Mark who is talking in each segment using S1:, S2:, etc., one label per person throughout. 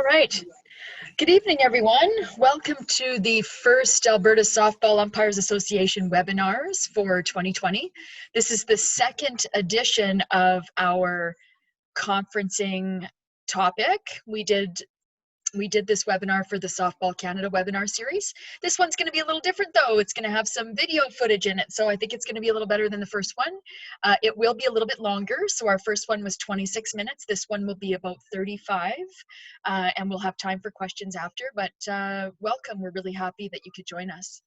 S1: All right. Good evening, everyone. Welcome to the first Alberta Softball Umpires Association webinars for 2020. This is the second edition of our conferencing topic. We did this webinar for the Softball Canada webinar series. This one's going to be a little different though. It's going to have some video footage in it, so I think it's going to be a little better than the first one. It will be a little bit longer, so our first one was 26 minutes. This one will be about 35, and we'll have time for questions after, but welcome. We're really happy that you could join us.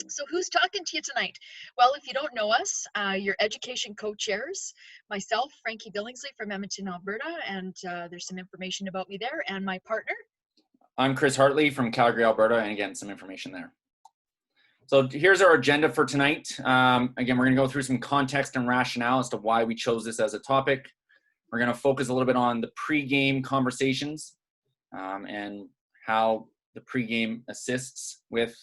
S1: So who's talking to you tonight? Well, if you don't know us, your education co-chairs, myself, Frankie Billingsley from Edmonton, Alberta, and there's some information about me there, and my partner.
S2: I'm Chris Hartley from Calgary, Alberta, and again, some information there. So here's our agenda for tonight. Again, we're going to go through some context and rationale as to why we chose this as a topic. We're going to focus a little bit on the pre-game conversations and how the pre-game assists with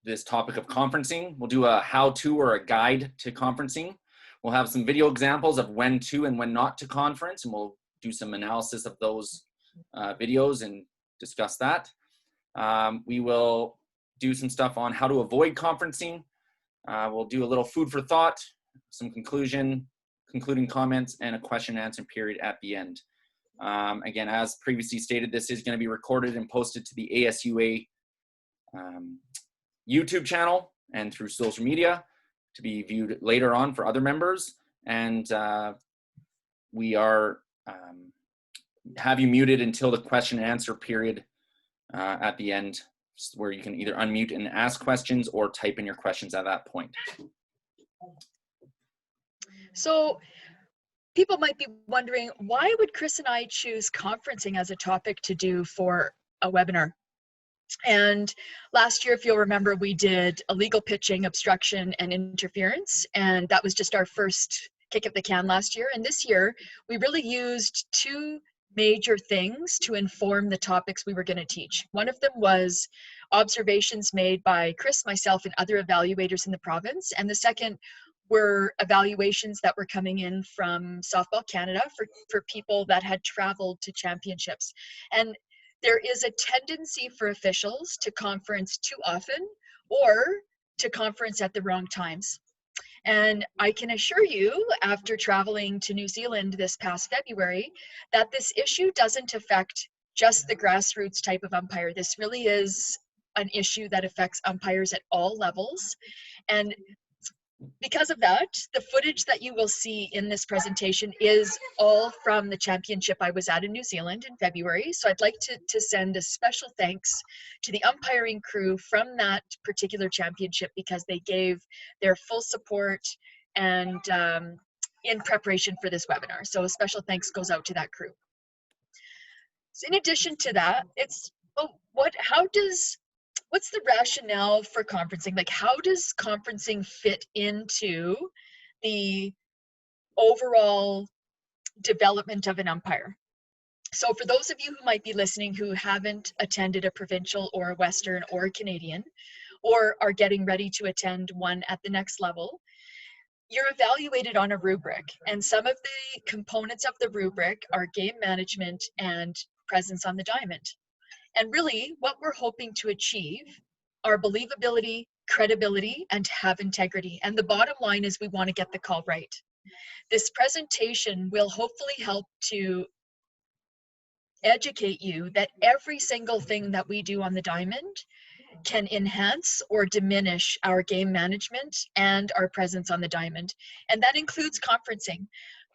S2: this topic of conferencing. We'll do a how-to or a guide to conferencing. We'll have some video examples of when to and when not to conference, and we'll do some analysis of those videos and discuss that. We will do some stuff on how to avoid conferencing. We'll do a little food for thought, some concluding comments, and a question and answer period at the end. Again, as previously stated, this is going to be recorded and posted to the ASUA YouTube channel and through social media to be viewed later on for other members. And we are have you muted until the question and answer period at the end, where you can either unmute and ask questions or type in your questions at that point.
S1: So people might be wondering, why would Chris and I choose conferencing as a topic to do for a webinar? And last year, if you'll remember, we did illegal pitching, obstruction, and interference, and that was just our first kick at the can last year. And this year, we really used two major things to inform the topics we were going to teach. One of them was observations made by Chris, myself, and other evaluators in the province. And the second were evaluations that were coming in from Softball Canada for people that had traveled to championships. And there is a tendency for officials to conference too often or to conference at the wrong times. And I can assure you, after traveling to New Zealand this past February, that this issue doesn't affect just the grassroots type of umpire. This really is an issue that affects umpires at all levels. And because of that, the footage that you will see in this presentation is all from the championship I was at in New Zealand in February. So I'd like to send a special thanks to the umpiring crew from that particular championship, because they gave their full support and in preparation for this webinar. So a special thanks goes out to that crew. So in addition to that, what's the rationale for conferencing? Like, how does conferencing fit into the overall development of an umpire? So for those of you who might be listening who haven't attended a provincial or a Western or a Canadian, or are getting ready to attend one at the next level, you're evaluated on a rubric. And some of the components of the rubric are game management and presence on the diamond. And really, what we're hoping to achieve are believability, credibility, and have integrity. And the bottom line is we want to get the call right. This presentation will hopefully help to educate you that every single thing that we do on the diamond can enhance or diminish our game management and our presence on the diamond. And that includes conferencing,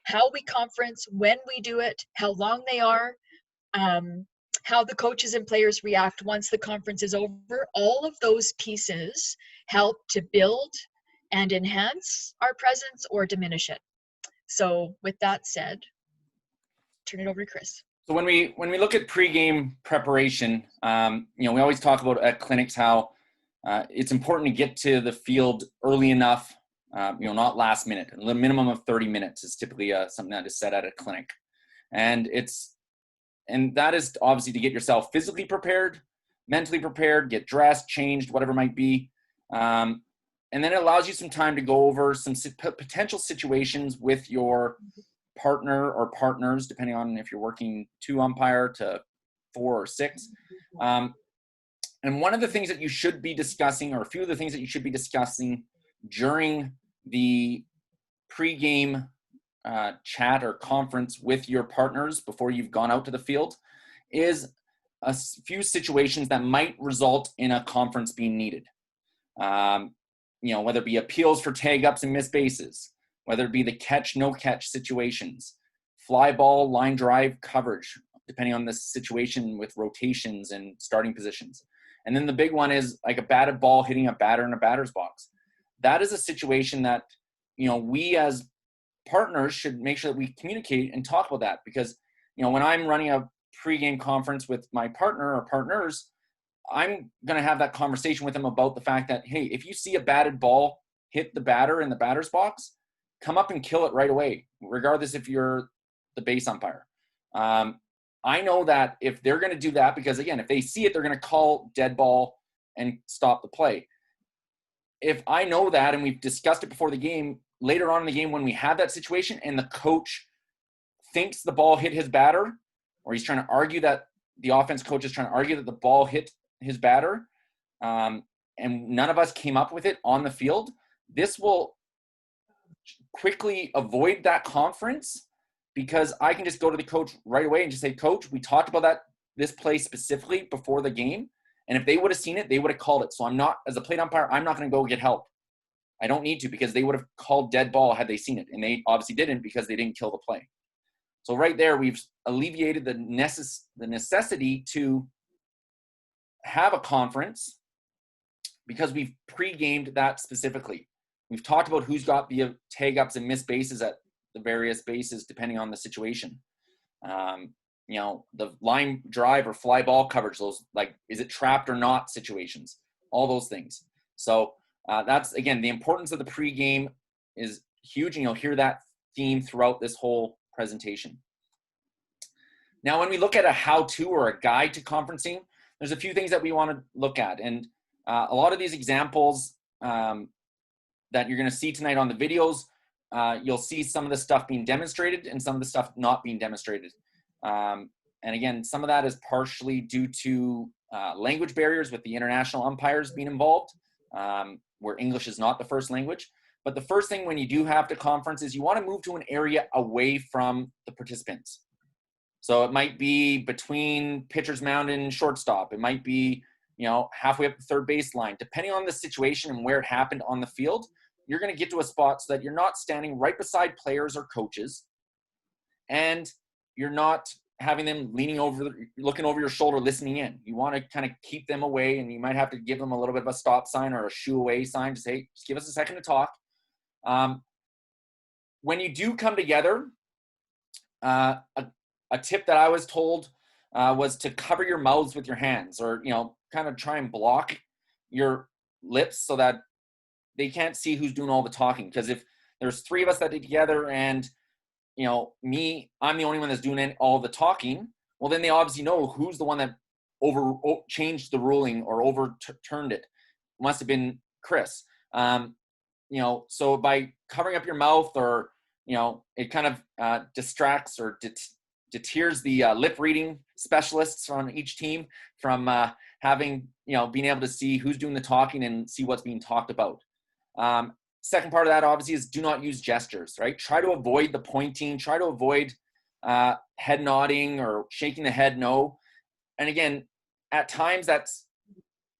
S1: how we conference, when we do it, how long they are, how the coaches and players react once the conference is over. All of those pieces help to build and enhance our presence or diminish it. So with that said, turn it over to Chris.
S2: So when we look at pregame preparation, we always talk about at clinics how it's important to get to the field early enough, not last minute. A minimum of 30 minutes is typically something that is set at a clinic. And that is obviously to get yourself physically prepared, mentally prepared, get dressed, changed, whatever it might be. And then it allows you some time to go over some potential situations with your partner or partners, depending on if you're working 2 umpire to 4 or 6. And one of the things that you should be discussing, or a few of the things that you should be discussing during the pre-game chat or conference with your partners before you've gone out to the field, is a few situations that might result in a conference being needed. Whether it be appeals for tag ups and missed bases, whether it be the catch, no catch situations, fly ball, line drive coverage, depending on the situation with rotations and starting positions. And then the big one is like a batted ball hitting a batter in a batter's box. That is a situation that, we as partners should make sure that we communicate and talk about that, because, when I'm running a pregame conference with my partner or partners, I'm going to have that conversation with them about the fact that, hey, if you see a batted ball hit the batter in the batter's box, come up and kill it right away, regardless if you're the base umpire. I know that if they're going to do that, because again, if they see it, they're going to call dead ball and stop the play. If I know that, and we've discussed it before the game, later on in the game when we have that situation and the coach thinks the ball hit his batter, or he's trying to argue that the offense coach is trying to argue that the ball hit his batter, and none of us came up with it on the field, this will quickly avoid that conference, because I can just go to the coach right away and just say, Coach, we talked about this play specifically before the game. And if they would have seen it, they would have called it. So I'm not, as a plate umpire, I'm not going to go get help. I don't need to, because they would have called dead ball had they seen it. And they obviously didn't, because they didn't kill the play. So right there, we've alleviated the necessity to have a conference, because we've pre-gamed that specifically. We've talked about who's got the tag ups and missed bases at the various bases, depending on the situation. The line drive or fly ball coverage, those, like, is it trapped or not situations, all those things. So that's, again, the importance of the pregame is huge, and you'll hear that theme throughout this whole presentation. Now, when we look at a how-to or a guide to conferencing, there's a few things that we want to look at. And a lot of these examples that you're going to see tonight on the videos, you'll see some of the stuff being demonstrated and some of the stuff not being demonstrated. And again, some of that is partially due to language barriers with the international umpires being involved, where English is not the first language. But the first thing when you do have to conference is you want to move to an area away from the participants. So it might be between pitcher's mound and shortstop. It might be, halfway up the third baseline. Depending on the situation and where it happened on the field, you're going to get to a spot so that you're not standing right beside players or coaches, and you're not having them leaning over, looking over your shoulder, listening in. You want to kind of keep them away, and you might have to give them a little bit of a stop sign or a shoo away sign to say, just give us a second to talk. When you do come together, a tip that I was told was to cover your mouths with your hands, or, kind of try and block your lips so that they can't see who's doing all the talking. Because if there's 3 of us that did together and, I'm the only one that's doing all the talking, well, then they obviously know who's the one that changed the ruling or overturned it. Must have been Chris. So by covering up your mouth, or, it kind of distracts or deters the lip reading specialists on each team from having, being able to see who's doing the talking and see what's being talked about. Second part of that, obviously, is do not use gestures, right? Try to avoid the pointing, try to avoid head nodding or shaking the head no. And again, at times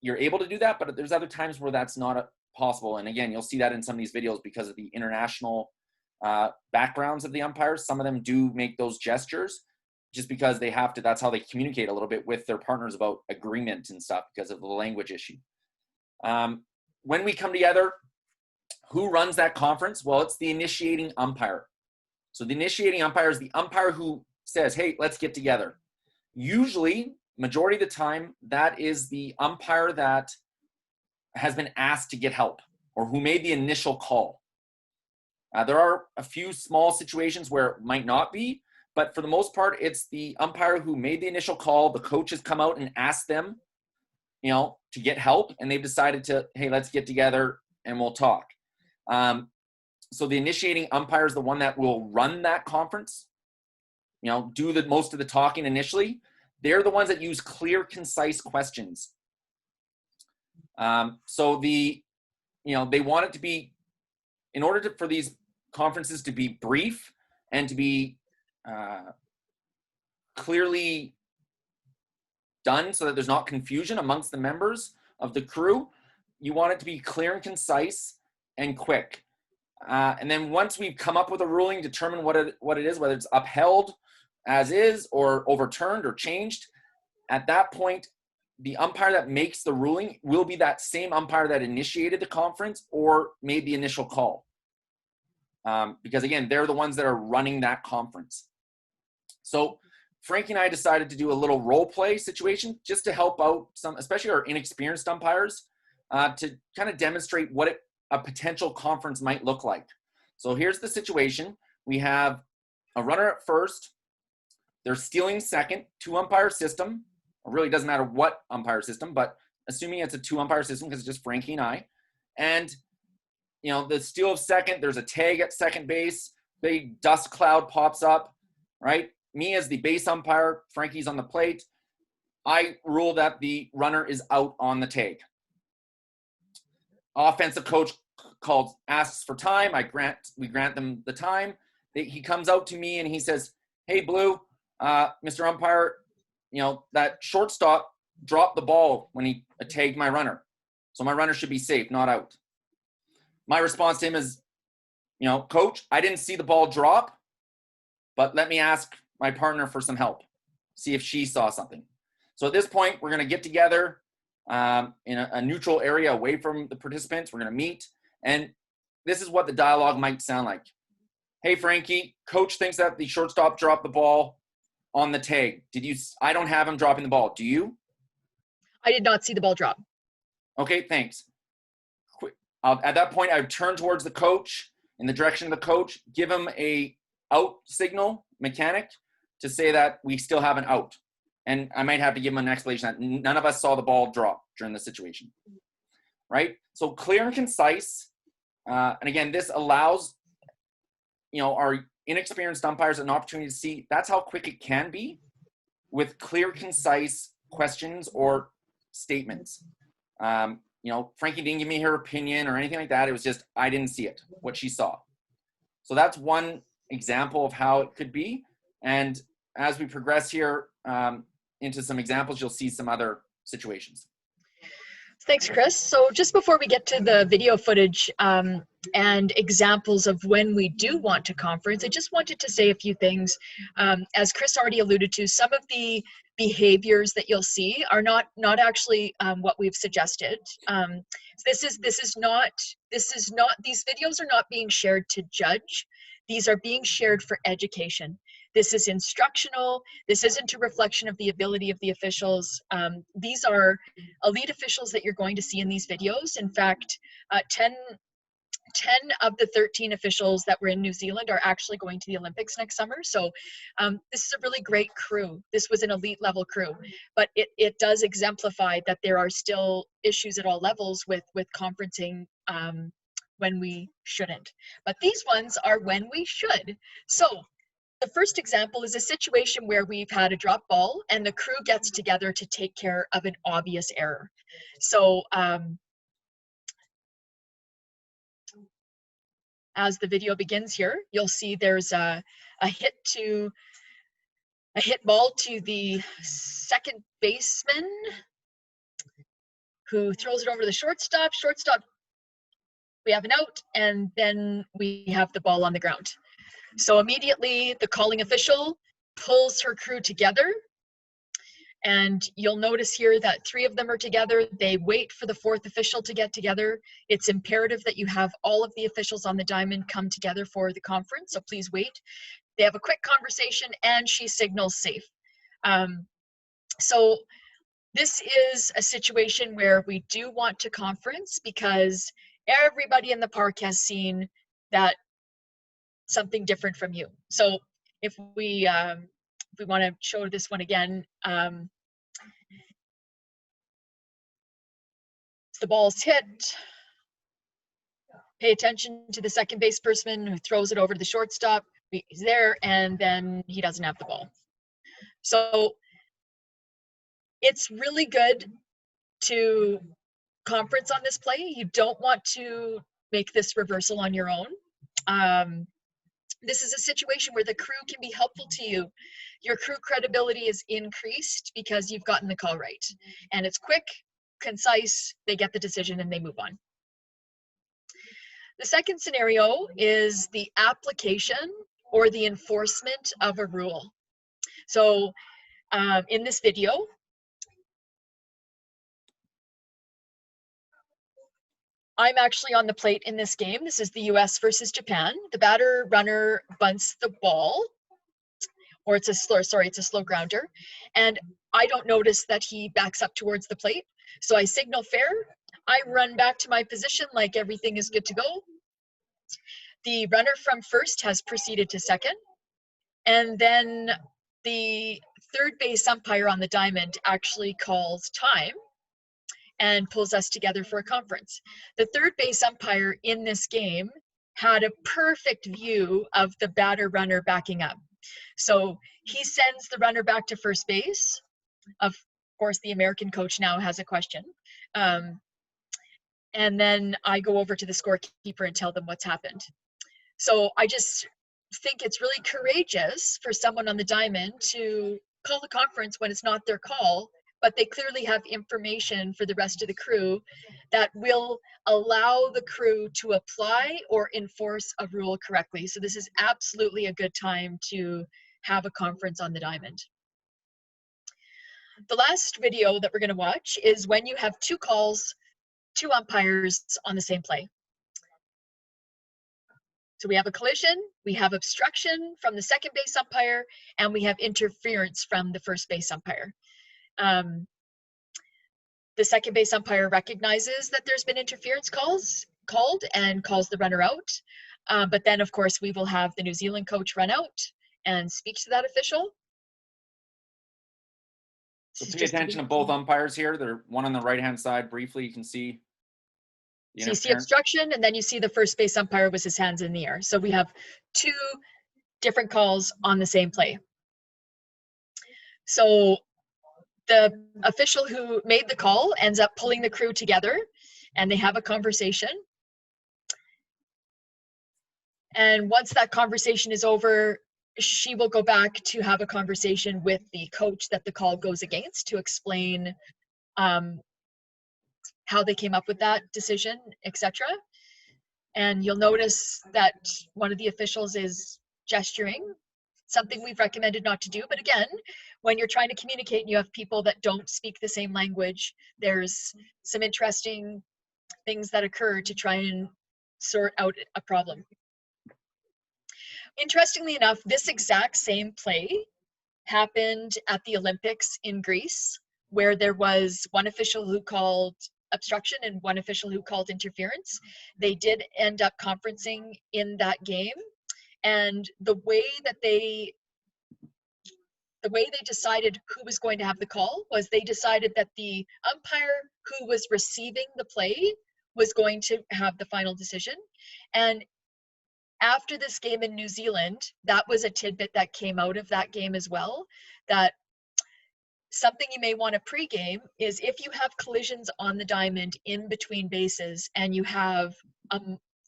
S2: you're able to do that, but there's other times where that's not possible. And again, you'll see that in some of these videos because of the international backgrounds of the umpires. Some of them do make those gestures just because they have to. That's how they communicate a little bit with their partners about agreement and stuff, because of the language issue. When we come together, who runs that conference? Well, it's the initiating umpire. So the initiating umpire is the umpire who says, hey, let's get together. Usually, majority of the time, that is the umpire that has been asked to get help or who made the initial call. There are a few small situations where it might not be, but for the most part, it's the umpire who made the initial call. The coach has come out and asked them, to get help, and they've decided to, hey, let's get together and we'll talk. So the initiating umpire is the one that will run that conference, do the most of the talking initially. They're the ones that use clear, concise questions. So they want it to be, in order for these conferences to be brief and to be clearly done so that there's not confusion amongst the members of the crew, you want it to be clear and concise and quick. And then once we've come up with a ruling, determine what it is, whether it's upheld as is or overturned or changed. At that point, the umpire that makes the ruling will be that same umpire that initiated the conference or made the initial call. Because again, they're the ones that are running that conference. So Frankie and I decided to do a little role play situation just to help out some, especially our inexperienced umpires, to kind of demonstrate what a potential conference might look like. So here's the situation. We have a runner at first. They're stealing second, 2-umpire system. It really doesn't matter what umpire system, but assuming it's a 2-umpire system because it's just Frankie and I. And, the steal of second, there's a tag at second base. Big dust cloud pops up, right? Me as the base umpire, Frankie's on the plate. I rule that the runner is out on the tag. Offensive coach asks for time. We grant them the time. He comes out to me and he says, "Hey, Blue, Mr. Umpire, that shortstop dropped the ball when he tagged my runner. So my runner should be safe, not out." My response to him is, "Coach, I didn't see the ball drop, but let me ask my partner for some help, see if she saw something." So at this point, we're going to get together in a neutral area away from the participants. We're going to meet. And this is what the dialogue might sound like. "Hey, Frankie, coach thinks that the shortstop dropped the ball on the tag. I don't have him dropping the ball. Do you?"
S1: I did not see the ball drop.
S2: "Okay, thanks." At that point, I would turn towards the coach, in the direction of the coach, give him a out signal, mechanic, to say that we still have an out. And I might have to give him an explanation that none of us saw the ball drop during the situation, right? So clear and concise. And again, this allows, our inexperienced umpires an opportunity to see that's how quick it can be with clear, concise questions or statements. Frankie didn't give me her opinion or anything like that. It was just, I didn't see it, what she saw. So that's one example of how it could be. And as we progress here into some examples, you'll see some other situations.
S1: Thanks, Chris. So just before we get to the video footage and examples of when we do want to conference, I just wanted to say a few things. As Chris already alluded to, some of the behaviors that you'll see are not actually what we've suggested. These videos are not being shared to judge. These are being shared for education. This is instructional. This isn't a reflection of the ability of the officials. These are elite officials that you're going to see in these videos. In fact, 10 of the 13 officials that were in New Zealand are actually going to the Olympics next summer. So this is a really great crew. This was an elite level crew, but it does exemplify that there are still issues at all levels with conferencing when we shouldn't. But these ones are when we should. So the first example is a situation where we've had a drop ball and the crew gets together to take care of an obvious error. So as the video begins here, you'll see there's a hit ball to the second baseman who throws it over to the shortstop. We have an out, and then we have the ball on the ground. So immediately the calling official pulls her crew together, and you'll notice here that 3 of them are together. They wait for the 4th official to get together. It's imperative that you have all of the officials on the diamond come together for the conference, so please wait. They have a quick conversation and she signals safe. So this is a situation where we do want to conference because everybody in the park has seen that something different from you. So if we want to show this one again, the ball's hit, pay attention to the second base person who throws it over to the shortstop. He's there, and then he doesn't have the ball. So it's really good to conference on this play. You don't want to make this reversal on your own. This is a situation where the crew can be helpful to you. Your crew credibility is increased because you've gotten the call right. And it's quick, concise, they get the decision and they move on. The second scenario is the application or the enforcement of a rule. So in this video, I'm actually on the plate in this game. This is the US versus Japan. The batter runner bunts the ball, or it's a slow grounder. And I don't notice that he backs up towards the plate. So I signal fair. I run back to my position like everything is good to go. The runner from first has proceeded to second. And then the third base umpire on the diamond actually calls time and pulls us together for a conference. The third base umpire in this game had a perfect view of the batter runner backing up. So he sends the runner back to first base. Of course, the American coach now has a question. And then I go over to the scorekeeper and tell them what's happened. So I just think it's really courageous for someone on the diamond to call a conference when it's not their call, but they clearly have information for the rest of the crew that will allow the crew to apply or enforce a rule correctly. So this is absolutely a good time to have a conference on the diamond. The last video that we're going to watch is when you have two calls, two umpires on the same play. So we have a collision, we have obstruction from the second base umpire, and we have interference from the first base umpire. The second base umpire recognizes that there's been interference called and calls the runner out. But then, of course, we will have the New Zealand coach run out and speak to that official.
S2: So pay attention to both umpires here. They're one on the right-hand side. Briefly, you can see.
S1: So you see obstruction, and then you see the first base umpire with his hands in the air. So we have two different calls on the same play. So the official who made the call ends up pulling the crew together, and they have a conversation. And once that conversation is over, she will go back to have a conversation with the coach that the call goes against to explain how they came up with that decision, etc. And you'll notice that one of the officials is gesturing, something we've recommended not to do. But again, when you're trying to communicate and you have people that don't speak the same language, there's some interesting things that occur to try and sort out a problem. Interestingly enough, this exact same play happened at the Olympics in Greece, where there was one official who called obstruction and one official who called interference. They did end up conferencing in that game, and the way they decided who was going to have the call was they decided that the umpire who was receiving the play was going to have the final decision. And after this game in New Zealand, that was a tidbit that came out of that game as well, that something you may want to pregame is if you have collisions on the diamond in between bases and you have a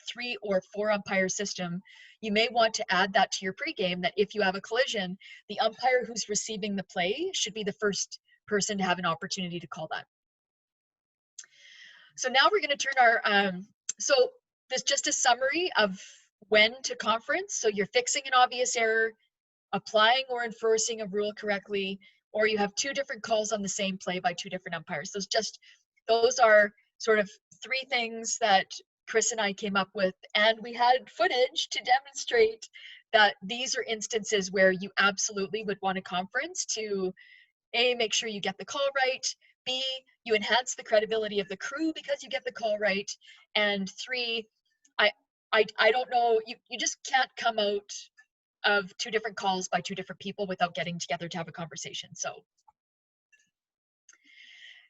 S1: 3 or 4 umpire system, you may want to add that to your pregame, that if you have a collision, the umpire who's receiving the play should be the first person to have an opportunity to call that. So now we're going to turn our, so this is just a summary of when to conference. So you're fixing an obvious error, applying or enforcing a rule correctly, or you have 2 different calls on the same play by 2 different umpires. Those are sort of 3 things that Chris and I came up with, and we had footage to demonstrate that these are instances where you absolutely would want a conference to A, make sure you get the call right, B, you enhance the credibility of the crew because you get the call right, and 3, I don't know, you just can't come out of 2 different calls by 2 different people without getting together to have a conversation.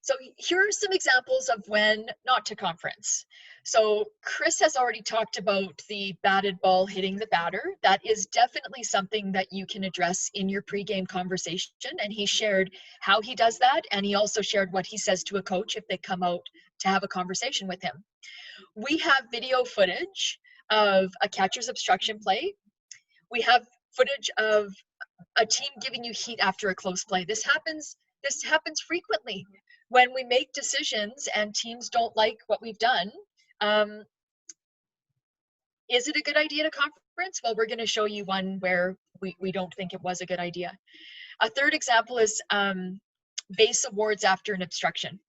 S1: So here are some examples of when not to conference. So Chris has already talked about the batted ball hitting the batter. That is definitely something that you can address in your pregame conversation. And he shared how he does that. And he also shared what he says to a coach if they come out to have a conversation with him. We have video footage of a catcher's obstruction play. We have footage of a team giving you heat after a close play. This happens frequently when we make decisions and teams don't like what we've done. Is it a good idea to conference? Well, we're going to show you one where we don't think it was a good idea. A third example is base awards after an obstruction.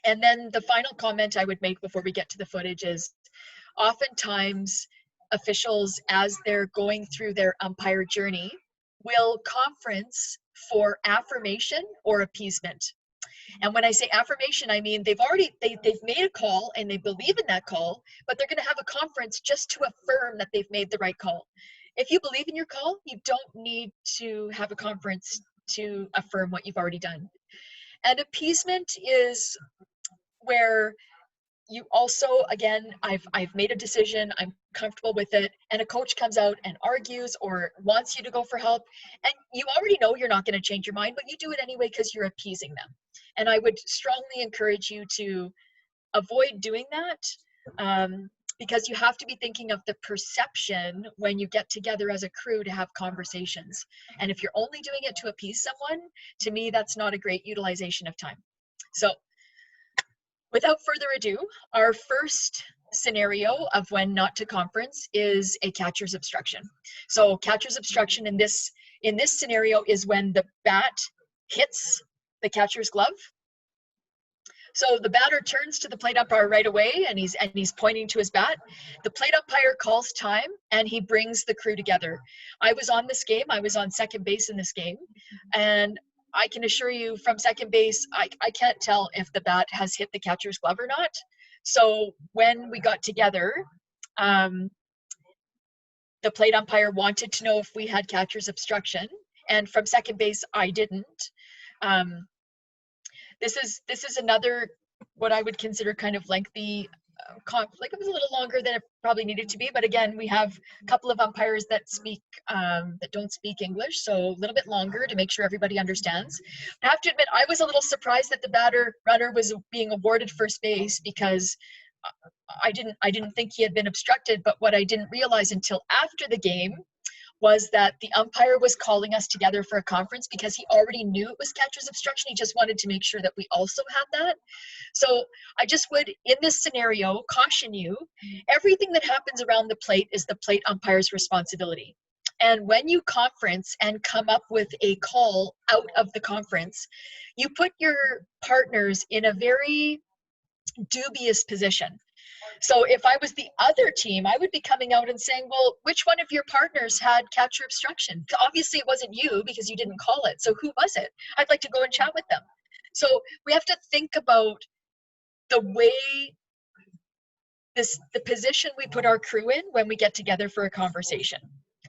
S1: And then the final comment I would make before we get to the footage is oftentimes officials, as they're going through their umpire journey, will conference for affirmation or appeasement. And when I say affirmation, I mean they've made a call and they believe in that call, but they're going to have a conference just to affirm that they've made the right call. If you believe in your call, you don't need to have a conference to affirm what you've already done. And appeasement is where you also, again, I've made a decision, I'm comfortable with it, and a coach comes out and argues or wants you to go for help, and you already know you're not going to change your mind, but you do it anyway because you're appeasing them. And I would strongly encourage you to avoid doing that, because you have to be thinking of the perception when you get together as a crew to have conversations. And if you're only doing it to appease someone, to me, that's not a great utilization of time. So without further ado, our first scenario of when not to conference is a catcher's obstruction. So catcher's obstruction in this scenario is when the bat hits the catcher's glove. So the batter turns to the plate umpire right away and he's pointing to his bat. The plate umpire calls time and he brings the crew together. I was on this game, I was on second base in this game, and I can assure you from second base, I can't tell if the bat has hit the catcher's glove or not. So when we got together, the plate umpire wanted to know if we had catcher's obstruction. And from second base, I didn't. This is another, what I would consider kind of lengthy conflict. It was a little longer than it probably needed to be, but again, we have a couple of umpires that don't speak English, so a little bit longer to make sure everybody understands. I have to admit, I was a little surprised that the batter runner was being awarded first base because I didn't think he had been obstructed, but what I didn't realize until after the game was that the umpire was calling us together for a conference because he already knew it was catcher's obstruction. He just wanted to make sure that we also had that. So I just would, in this scenario, caution you, everything that happens around the plate is the plate umpire's responsibility. And when you conference and come up with a call out of the conference, you put your partners in a very dubious position. So if I was the other team, I would be coming out and saying, well, which one of your partners had catcher obstruction? Obviously it wasn't you because you didn't call it. So who was it? I'd like to go and chat with them. So we have to think about the way the position we put our crew in when we get together for a conversation.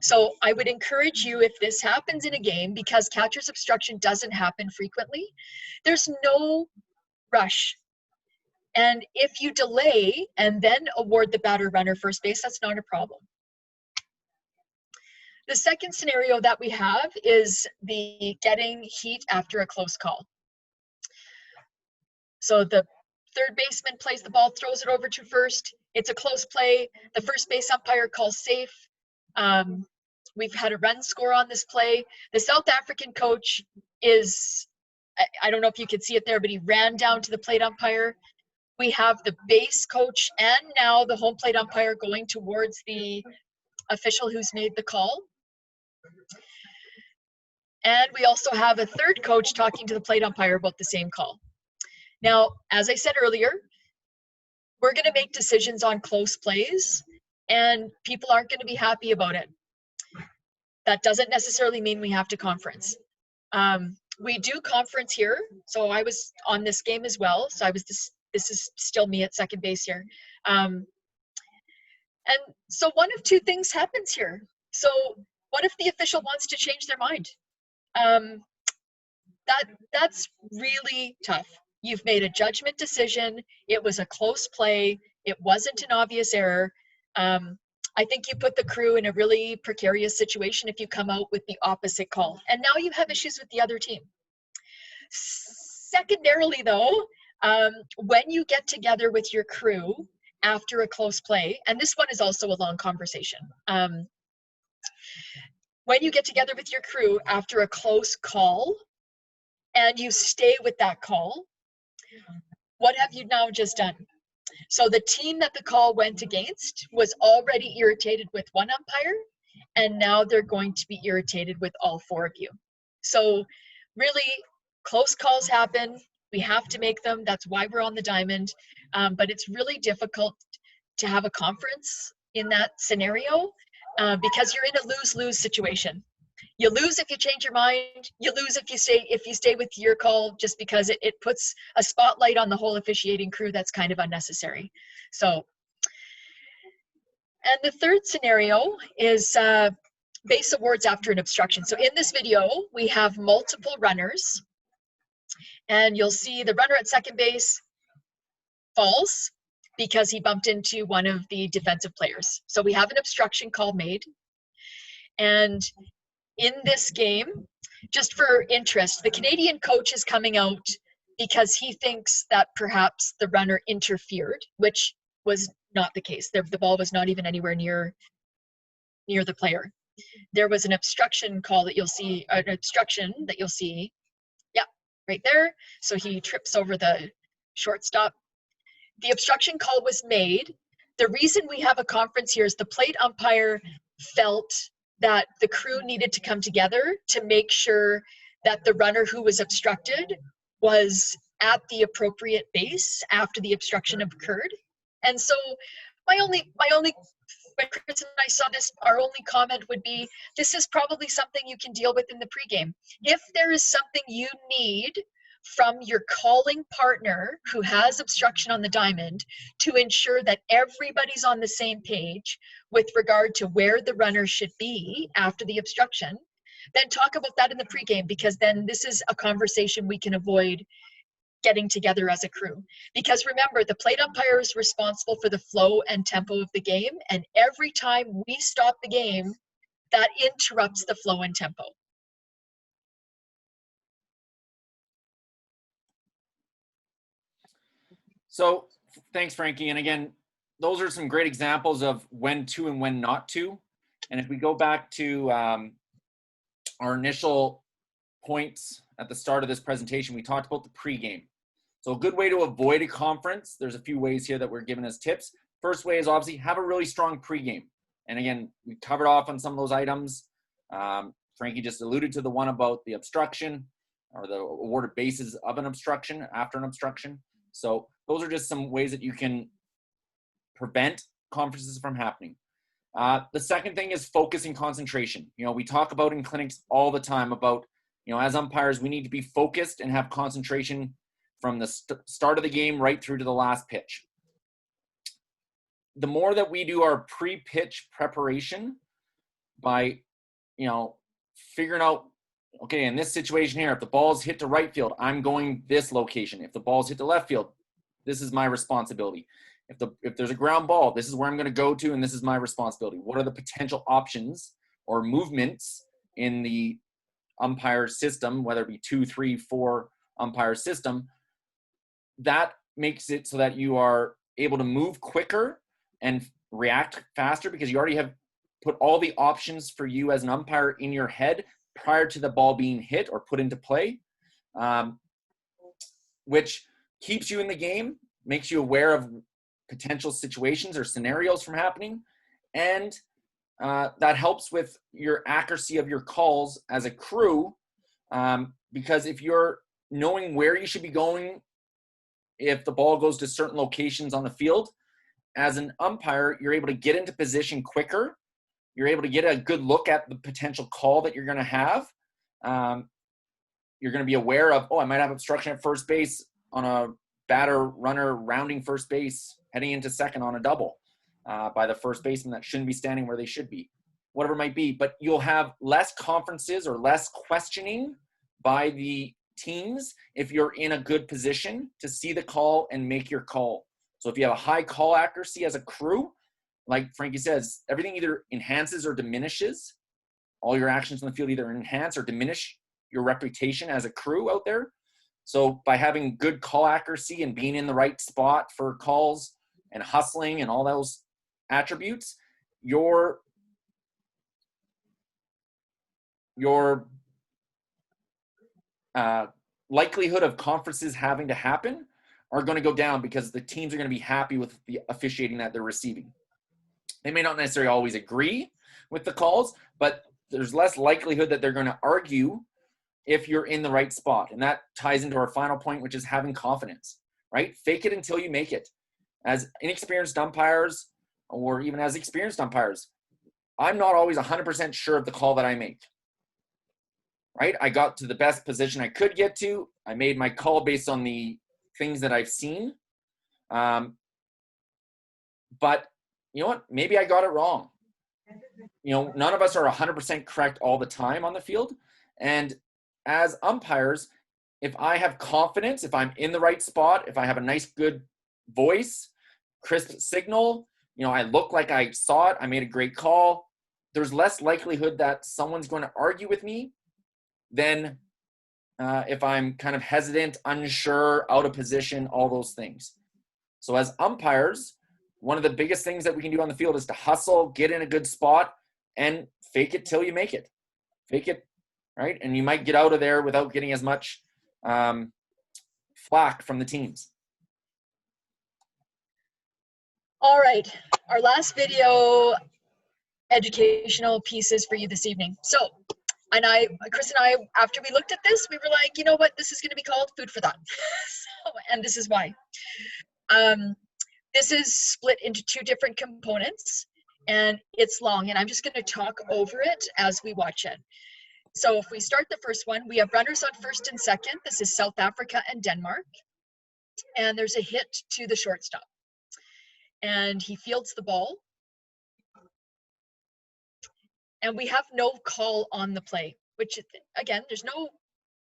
S1: So I would encourage you, if this happens in a game, because catcher's obstruction doesn't happen frequently, there's no rush. And if you delay and then award the batter runner first base, that's not a problem. The second scenario that we have is the getting heat after a close call. So the third baseman plays the ball, throws it over to first. It's a close play. The first base umpire calls safe. We've had a run score on this play. The South African coach is, I don't know if you could see it there, but he ran down to the plate umpire. We have the base coach and now the home plate umpire going towards the official who's made the call. And we also have a third coach talking to the plate umpire about the same call. Now, as I said earlier, we're going to make decisions on close plays, and people aren't going to be happy about it. That doesn't necessarily mean we have to conference. We do conference here, so I was on this game as well. So I was this is still me at second base here. And so one of two things happens here. So what if the official wants to change their mind? That's really tough. You've made a judgment decision. It was a close play. It wasn't an obvious error. I think you put the crew in a really precarious situation if you come out with the opposite call. And now you have issues with the other team. Secondarily, though, when you get together with your crew after a close play, and this one is also a long conversation. When you get together with your crew after a close call and you stay with that call, what have you now just done? So the team that the call went against was already irritated with one umpire, and now they're going to be irritated with all four of you. So really, close calls happen. We have to make them. That's why we're on the diamond. But it's really difficult to have a conference in that scenario because you're in a lose-lose situation. You lose if you change your mind. You lose if you stay with your call, just because it puts a spotlight on the whole officiating crew that's kind of unnecessary. So, and the third scenario is base awards after an obstruction. So in this video, we have multiple runners, and you'll see the runner at second base falls because he bumped into one of the defensive players. So we have an obstruction call made. And in this game, just for interest, the Canadian coach is coming out because he thinks that perhaps the runner interfered, which was not the case. The ball was not even anywhere near the player. There was an obstruction call that you'll see, an obstruction that you'll see, yeah, right there. So he trips over the shortstop. The obstruction call was made. The reason we have a conference here is the plate umpire felt that the crew needed to come together to make sure that the runner who was obstructed was at the appropriate base after the obstruction occurred. And so when Chris and I saw this, our only comment would be, this is probably something you can deal with in the pregame. If there is something you need from your calling partner who has obstruction on the diamond to ensure that everybody's on the same page with regard to where the runner should be after the obstruction, then talk about that in the pregame, because then this is a conversation we can avoid getting together as a crew. Because remember, the plate umpire is responsible for the flow and tempo of the game, and every time we stop the game, that interrupts the flow and tempo.
S2: So thanks, Frankie. And again, those are some great examples of when to and when not to. And if we go back to our initial points at the start of this presentation, we talked about the pregame. So a good way to avoid a conference, there's a few ways here that we're giving as tips. First way is obviously have a really strong pregame. And again, we covered off on some of those items. Frankie just alluded to the one about the obstruction or the awarded bases of an obstruction after an obstruction. So those are just some ways that you can prevent conferences from happening. The second thing is focus and concentration. You know, we talk about in clinics all the time about, you know, as umpires, we need to be focused and have concentration from the start of the game right through to the last pitch. The more that we do our pre-pitch preparation by, you know, figuring out, okay, in this situation here, if the ball's hit to right field, I'm going this location. If the ball's hit to left field, this is my responsibility. If there's a ground ball, this is where I'm going to go to, and this is my responsibility. What are the potential options or movements in the umpire system, whether it be 2, 3, 4 umpire system? That makes it so that you are able to move quicker and react faster because you already have put all the options for you as an umpire in your head prior to the ball being hit or put into play, which keeps you in the game, makes you aware of potential situations or scenarios from happening, and that helps with your accuracy of your calls as a crew, because if you're knowing where you should be going, if the ball goes to certain locations on the field, as an umpire, you're able to get into position quicker. You're able to get a good look at the potential call that you're going to have. You're going to be aware of, oh, I might have obstruction at first base on a batter runner rounding first base, heading into second on a double by the first baseman that shouldn't be standing where they should be, whatever it might be. But you'll have less conferences or less questioning by the teams if you're in a good position to see the call and make your call. So if you have a high call accuracy as a crew, like Frankie says, everything either enhances or diminishes. All your actions in the field either enhance or diminish your reputation as a crew out there. So by having good call accuracy and being in the right spot for calls and hustling and all those attributes, your likelihood of conferences having to happen are going to go down because the teams are going to be happy with the officiating that they're receiving. They may not necessarily always agree with the calls, but there's less likelihood that they're going to argue if you're in the right spot. And that ties into our final point, which is having confidence, right? Fake it until you make it. As inexperienced umpires, or even as experienced umpires, I'm not always 100% sure of the call that I make, right? I got to the best position I could get to. I made my call based on the things that I've seen. But you know what? Maybe I got it wrong. You know, none of us are 100% correct all the time on the field. And as umpires, if I have confidence, if I'm in the right spot, if I have a nice, good voice, crisp signal, you know, I look like I saw it, I made a great call, there's less likelihood that someone's going to argue with me than if I'm kind of hesitant, unsure, out of position, all those things. So as umpires, one of the biggest things that we can do on the field is to hustle, get in a good spot, and fake it till you make it. Fake it, right? And you might get out of there without getting as much flack from the teams.
S1: All right, our last video educational pieces for you this evening. So, Chris and I, after we looked at this, we were like, you know what, this is going to be called food for thought. And this is why. This is split into two different components, and it's long, and I'm just going to talk over it as we watch it. So if we start the first one, we have runners on first and second. This is South Africa and Denmark. And there's a hit to the shortstop. And he fields the ball. And we have no call on the play, which, again, there's no,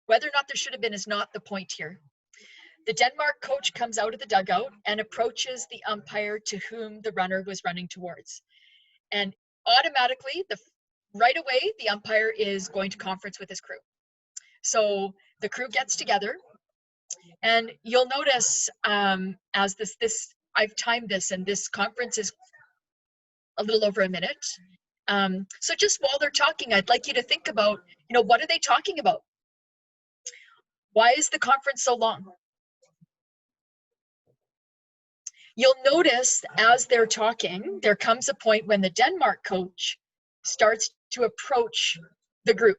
S1: whether or not there should have been is not the point here. The Denmark coach comes out of the dugout and approaches the umpire to whom the runner was running towards. And automatically, right away, the umpire is going to conference with his crew. So the crew gets together, and you'll notice as I've timed this, and this conference is a little over a minute. So just while they're talking, I'd like you to think about, you know, what are they talking about? Why is the conference so long? You'll notice as they're talking, there comes a point when the Denmark coach starts to approach the group.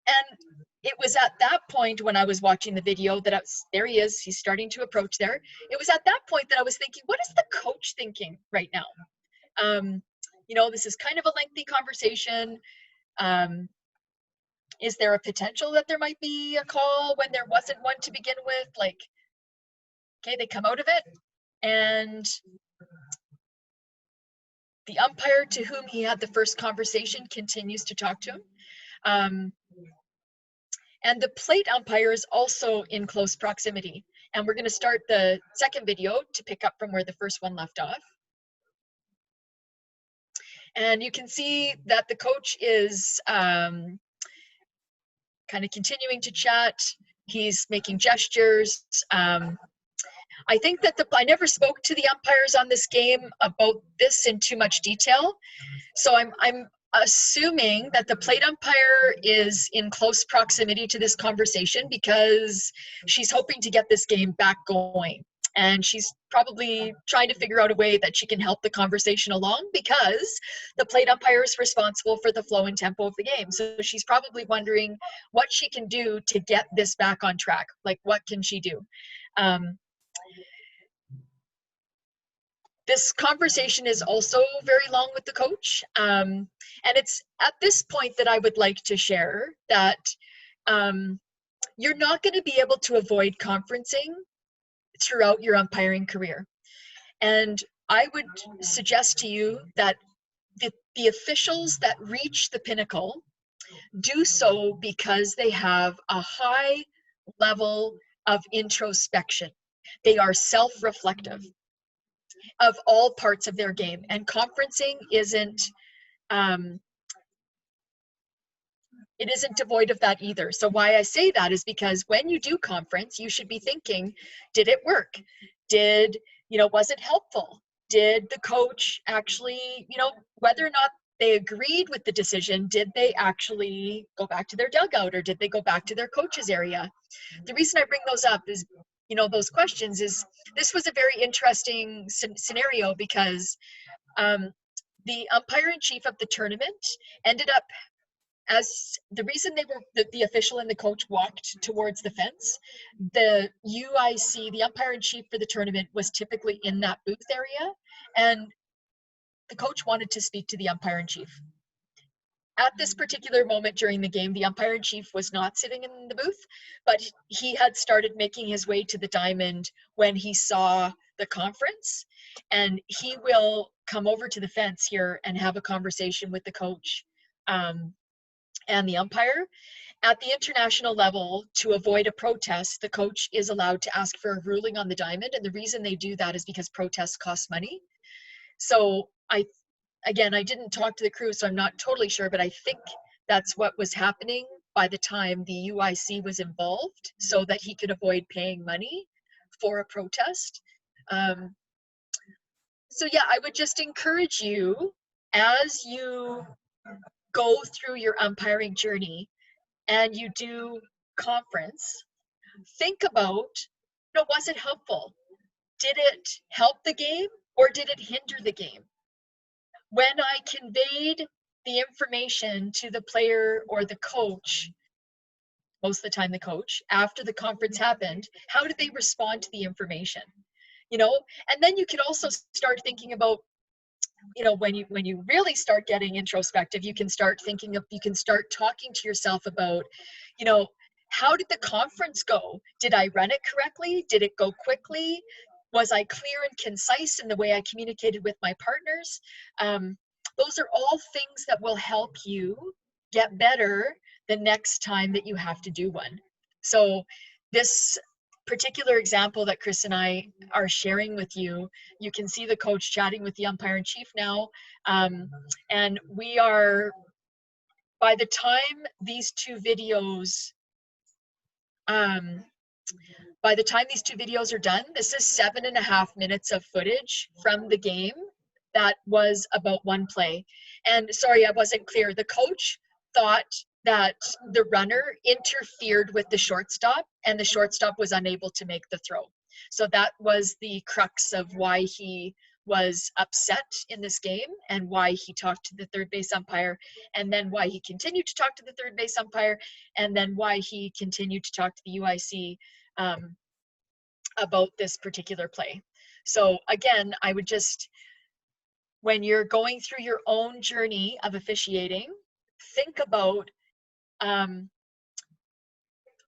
S1: And it was at that point when I was watching the video that there he is, he's starting to approach there. It was at that point that I was thinking, what is the coach thinking right now? You know, this is kind of a lengthy conversation. Is there a potential that there might be a call when there wasn't one to begin with? Like, okay, they come out of it, and the umpire to whom he had the first conversation continues to talk to him. And the plate umpire is also in close proximity. And we're going to start the second video to pick up from where the first one left off. And you can see that the coach is kind of continuing to chat. He's making gestures. I think that I never spoke to the umpires on this game about this in too much detail. So I'm assuming that the plate umpire is in close proximity to this conversation because she's hoping to get this game back going. And she's probably trying to figure out a way that she can help the conversation along because the plate umpire is responsible for the flow and tempo of the game. So she's probably wondering what she can do to get this back on track. Like, what can she do? This conversation is also very long with the coach. And it's at this point that I would like to share that you're not going to be able to avoid conferencing throughout your umpiring career. And I would suggest to you that the officials that reach the pinnacle do so because they have a high level of introspection. They are self-reflective of all parts of their game, and conferencing isn't it isn't devoid of that either. So why I say that is because when you do conference, you should be thinking, did it work? Did, was it helpful? Did the coach actually, whether or not they agreed with the decision, did they actually go back to their dugout, or did they go back to their coach's area? The reason I bring those up is, those questions is, this was a very interesting scenario because the umpire-in-chief of the tournament ended up, as the reason they were the official and the coach walked towards the fence, the UIC, the umpire-in-chief for the tournament, was typically in that booth area, and the coach wanted to speak to the umpire-in-chief. At this particular moment during the game, the umpire-in-chief was not sitting in the booth, but he had started making his way to the diamond when he saw the conference, and he will come over to the fence here and have a conversation with the coach and the umpire. At the international level, to avoid a protest, the coach is allowed to ask for a ruling on the diamond, and the reason they do that is because protests cost money. So I didn't talk to the crew, so I'm not totally sure, but I think that's what was happening by the time the UIC was involved, so that he could avoid paying money for a protest. So yeah, I would just encourage you, as you go through your umpiring journey and you do conference, think about, was it helpful? Did it help the game, or did it hinder the game? When I conveyed the information to the player or the coach, most of the time the coach, after the conference happened, how did they respond to the information? And then you could also start thinking about, when you really start getting introspective, you can start talking to yourself about, how did the conference go? Did I run it correctly? Did it go quickly? Was I clear and concise in the way I communicated with my partners? Those are all things that will help you get better the next time that you have to do one. So this particular example that Chris and I are sharing with you, you can see the coach chatting with the umpire-in-chief now. And we are, by the time these two videos are done, this is 7.5 minutes of footage from the game that was about one play. And sorry, I wasn't clear. The coach thought that the runner interfered with the shortstop, and the shortstop was unable to make the throw. So that was the crux of why he was upset in this game, and why he talked to the third base umpire, and then why he continued to talk to the third base umpire, and then why he continued to talk to the UIC about this particular play. So again, I would just, when you're going through your own journey of officiating, think about,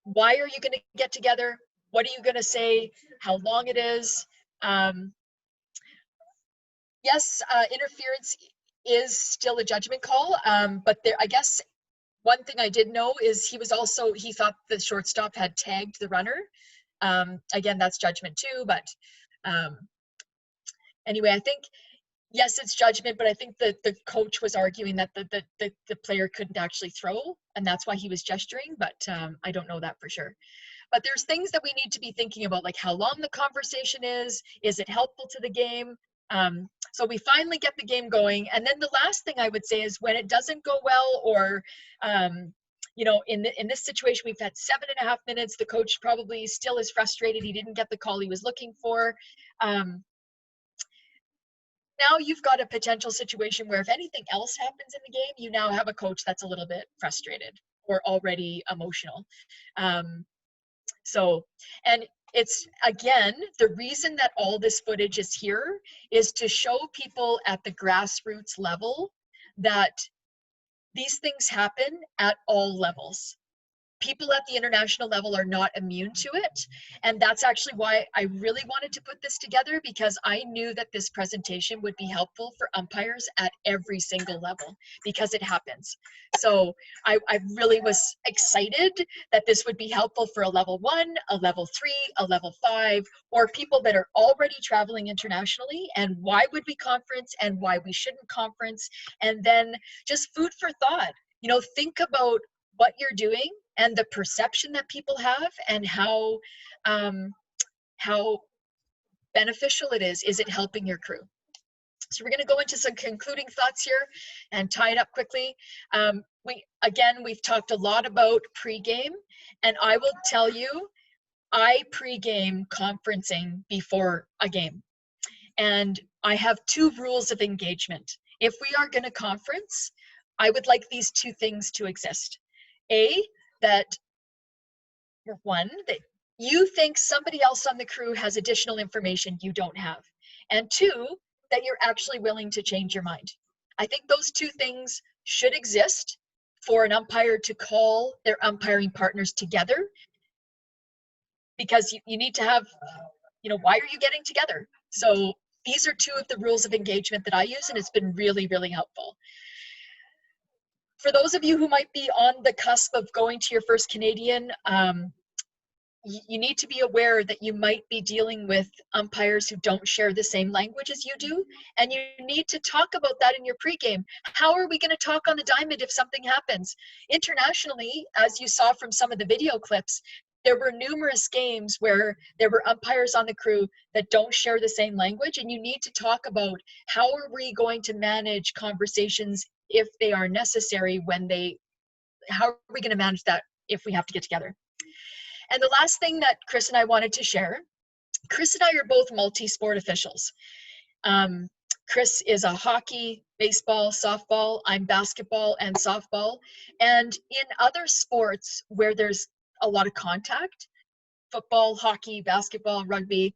S1: why are you going to get together? What are you going to say? How long it is? Yes, interference is still a judgment call, but there, I guess one thing I did know is he thought the shortstop had tagged the runner. Again, that's judgment too, but anyway, I think, yes, it's judgment, but I think that the coach was arguing that the player couldn't actually throw, and that's why he was gesturing, but I don't know that for sure. But there's things that we need to be thinking about, like how long the conversation is it helpful to the game? So we finally get the game going, and then the last thing I would say is, when it doesn't go well, or in this situation, we've had 7.5 minutes, the coach probably still is frustrated, he didn't get the call he was looking for. Now you've got a potential situation where if anything else happens in the game, you now have a coach that's a little bit frustrated or already emotional. And it's, again, the reason that all this footage is here is to show people at the grassroots level that these things happen at all levels. people at the international level are not immune to it. And that's actually why I really wanted to put this together, because I knew that this presentation would be helpful for umpires at every single level, because it happens. So I really was excited that this would be helpful for a level 1, a level 3, a level 5, or people that are already traveling internationally, and why would we conference and why we shouldn't conference. And then just food for thought. You know, think about what you're doing and the perception that people have, and how beneficial it is. Is it helping your crew? So we're going to go into some concluding thoughts here and tie it up quickly. We've talked a lot about pregame, and I will tell you, I pregame conferencing before a game. And I have 2 rules of engagement. If we are going to conference, I would like these 2 things to exist. That one, that you think somebody else on the crew has additional information you don't have. And 2, that you're actually willing to change your mind. I think those 2 things should exist for an umpire to call their umpiring partners together, because you need to have, why are you getting together? So these are 2 of the rules of engagement that I use, and it's been really, really helpful. For those of you who might be on the cusp of going to your first Canadian, you need to be aware that you might be dealing with umpires who don't share the same language as you do, and you need to talk about that in your pregame. How are we going to talk on the diamond if something happens? Internationally, as you saw from some of the video clips, there were numerous games where there were umpires on the crew that don't share the same language, and you need to talk about how are we going to manage conversations if they are necessary, how are we going to manage that if we have to get together? And the last thing that Chris and I wanted to share, Chris and I are both multi-sport officials. Chris is a hockey, baseball, softball. I'm basketball and softball. And in other sports where there's a lot of contact, football, hockey, basketball, rugby,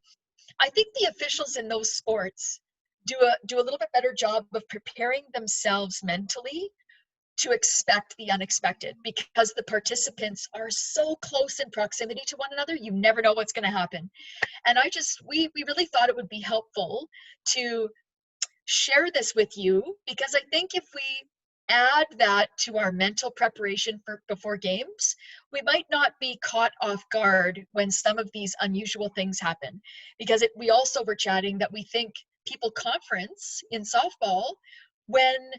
S1: I think the officials in those sports do a little bit better job of preparing themselves mentally to expect the unexpected, because the participants are so close in proximity to one another, you never know what's going to happen. And we really thought it would be helpful to share this with you, because I think if we add that to our mental preparation before games, we might not be caught off guard when some of these unusual things happen. Because we also were chatting that we think people conference in softball when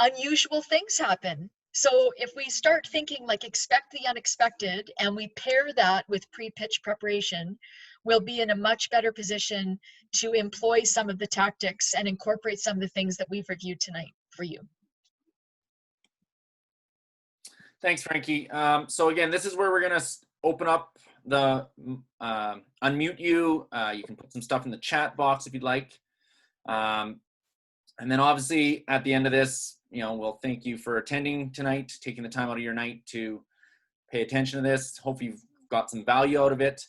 S1: unusual things happen. So if we start thinking like expect the unexpected, and we pair that with pre-pitch preparation, we'll be in a much better position to employ some of the tactics and incorporate some of the things that we've reviewed tonight for you.
S2: Thanks, Frankie. So again, this is where we're going to open up the unmute you. You can put some stuff in the chat box if you'd like. And then obviously at the end of this, we'll thank you for attending tonight, taking the time out of your night to pay attention to this. Hope you've got some value out of it.